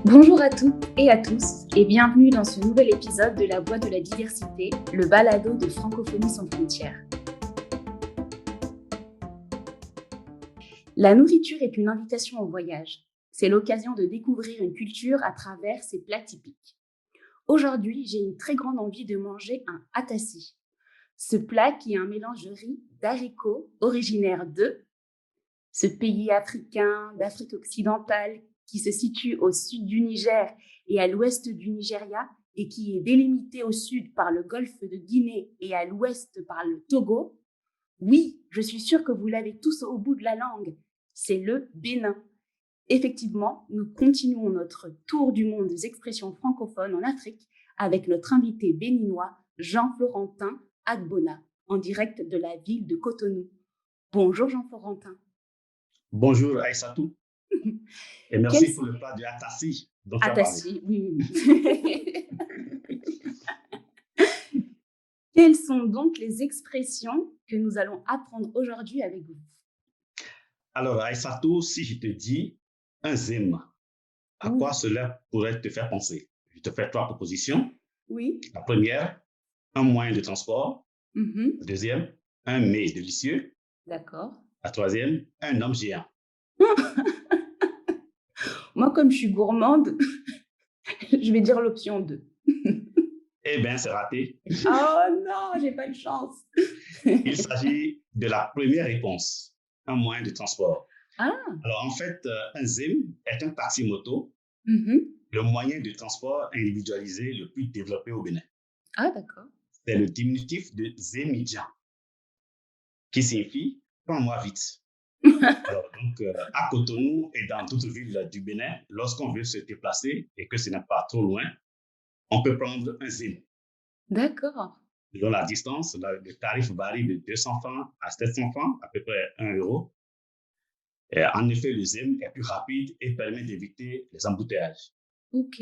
Bonjour à toutes et à tous et bienvenue dans ce nouvel épisode de La Voix de la Diversité, le balado de Francophonie sans frontières. La nourriture est une invitation au voyage. C'est l'occasion de découvrir une culture à travers ses plats typiques. Aujourd'hui, j'ai une très grande envie de manger un atassi. Ce plat qui est un mélange de riz, d'haricots, originaire de ce pays africain, d'Afrique occidentale, qui se situe au sud du Niger et à l'ouest du Nigeria, et qui est délimité au sud par le golfe de Guinée et à l'ouest par le Togo. Oui, je suis sûre que vous l'avez tous au bout de la langue. C'est le Bénin. Effectivement, nous continuons notre tour du monde des expressions francophones en Afrique avec notre invité béninois Jean-Florentin Agbona, en direct de la ville de Cotonou. Bonjour Jean-Florentin. Bonjour Aïssatou et merci pour le plat de atassi dont tu as parlé. Atassi, oui. Quelles sont donc les expressions que nous allons apprendre aujourd'hui avec vous? Alors Aïssatou, si je te dis un zim, à quoi cela pourrait te faire penser? Je te fais 3 propositions. Oui. La première, un moyen de transport. Mhm. La deuxième, un mets délicieux. D'accord. La troisième, un homme géant. Moi, comme je suis gourmande, je vais dire l'option 2. Eh bien, c'est raté. Oh non, j'ai pas de chance. Il s'agit de la première réponse, un moyen de transport. Ah. Alors, en fait, un zim est un taxi-moto, le moyen de transport individualisé le plus développé au Bénin. Ah, d'accord. C'est le diminutif de Zemidjan, qui signifie prends-moi vite. Alors, donc, à Cotonou et dans d'autres villes du Bénin, lorsqu'on veut se déplacer et que ce n'est pas trop loin, on peut prendre un zim. D'accord. Selon la distance, le tarif varie de 200 francs à 700 francs, à peu près 1 euro. Et en effet, le zim est plus rapide et permet d'éviter les embouteillages. Ok.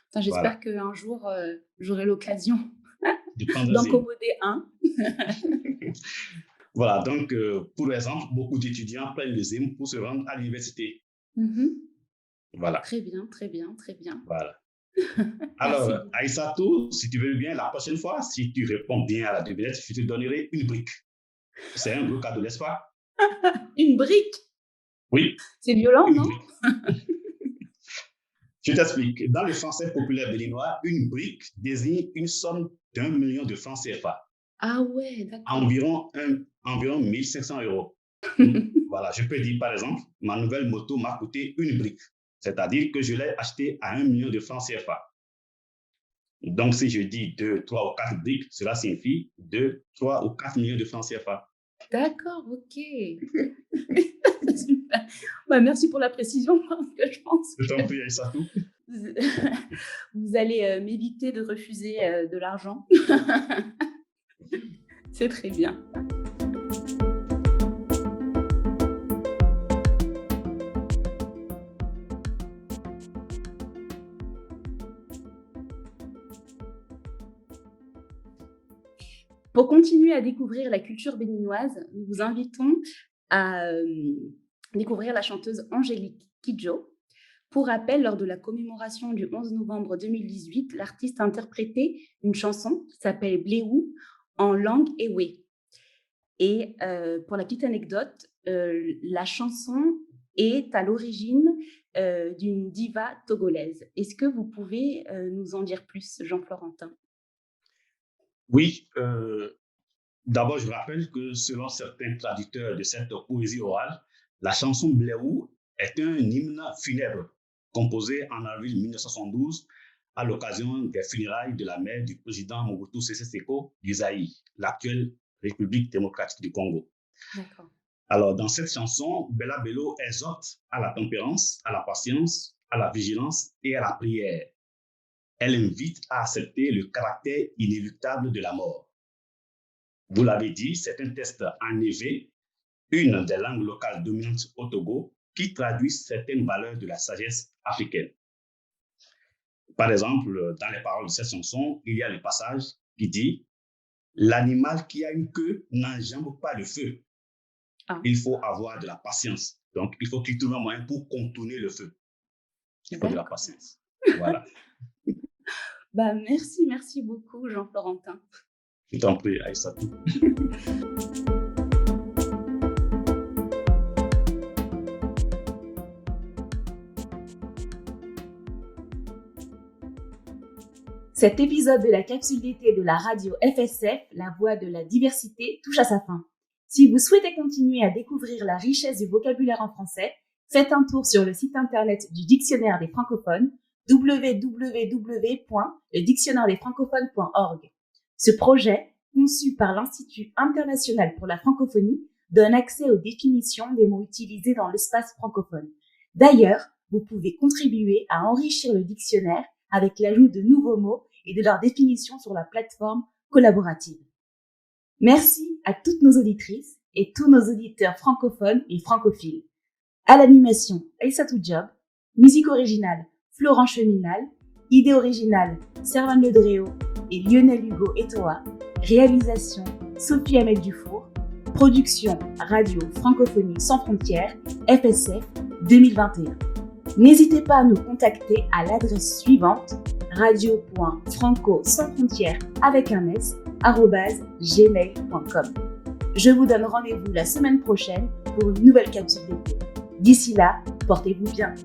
Enfin, j'espère qu'un jour, j'aurai l'occasion De prendre un d'en zim. commoder un. Voilà, donc, pour exemple, beaucoup d'étudiants prennent le zim pour se rendre à l'université. Voilà. Très bien, très bien, très bien. Voilà. Merci. Alors, Aïssatou, si tu veux bien, la prochaine fois, si tu réponds bien à la devinette, je te donnerai une brique. C'est un gros cadeau, n'est-ce pas? Une brique? Oui. C'est violent, une non? Brique. Je t'explique. Dans le français populaire béninois, une brique désigne une somme d'1 million de francs CFA. Ah ouais, d'accord. Environ 1500 euros. Voilà, je peux dire par exemple, ma nouvelle moto m'a coûté une brique. C'est-à-dire que je l'ai achetée à 1 million de francs CFA. Donc, si je dis 2, 3 ou 4 briques, cela signifie 2, 3 ou 4 millions de francs CFA. D'accord, ok. Super. Bah, merci pour la précision, parce que je pense Je t'en prie, Aïssatou. Vous allez m'éviter de refuser de l'argent. C'est très bien. Pour continuer à découvrir la culture béninoise, nous vous invitons à découvrir la chanteuse Angélique Kidjo. Pour rappel, lors de la commémoration du 11 novembre 2018, l'artiste a interprété une chanson qui s'appelle Bléou en langue Ewe. Et pour la petite anecdote, la chanson est à l'origine d'une diva togolaise. Est-ce que vous pouvez nous en dire plus, Jean-Florentin? Oui, d'abord, je rappelle que selon certains traducteurs de cette poésie orale, la chanson Bléou est un hymne funèbre composé en avril 1972 à l'occasion des funérailles de la mère du président Mobutu Sese Seko du Zaïre, l'actuelle République démocratique du Congo. D'accord. Alors, dans cette chanson, Bella Bello exhorte à la tempérance, à la patience, à la vigilance et à la prière. Elle invite à accepter le caractère inéluctable de la mort. Vous l'avez dit, c'est un texte en évé, une des langues locales dominantes au Togo, qui traduit certaines valeurs de la sagesse africaine. Par exemple, dans les paroles de cette chanson, il y a le passage qui dit « L'animal qui a une queue n'enjambe pas le feu. Il faut avoir de la patience. Donc, il faut qu'il trouve un moyen pour contourner le feu. » Il faut de la patience. Voilà. Merci beaucoup, Jean-Florentin. Je t'en prie, Aïssatou. Cet épisode de la capsule d'été de la radio FSF, la voix de la diversité, touche à sa fin. Si vous souhaitez continuer à découvrir la richesse du vocabulaire en français, faites un tour sur le site internet du Dictionnaire des francophones, www.ledictionnaire-des-francophones.org. Ce projet, conçu par l'Institut international pour la francophonie, donne accès aux définitions des mots utilisés dans l'espace francophone. D'ailleurs, vous pouvez contribuer à enrichir le dictionnaire avec l'ajout de nouveaux mots et de leur définition sur la plateforme collaborative. Merci à toutes nos auditrices et tous nos auditeurs francophones et francophiles. À l'animation, Aïssatou Diop, musique originale, Florent Cheminal, idée originale, Servan Ledréo et Lionel Hugo Etoa, réalisation, Sophie Ahmed Dufour, production, radio, francophonie sans frontières, FSF 2021. N'hésitez pas à nous contacter à l'adresse suivante radio.franco-sans-frontières avec un s @gmail.com. Je vous donne rendez-vous la semaine prochaine pour une nouvelle capsule d'été. D'ici là, portez-vous bien.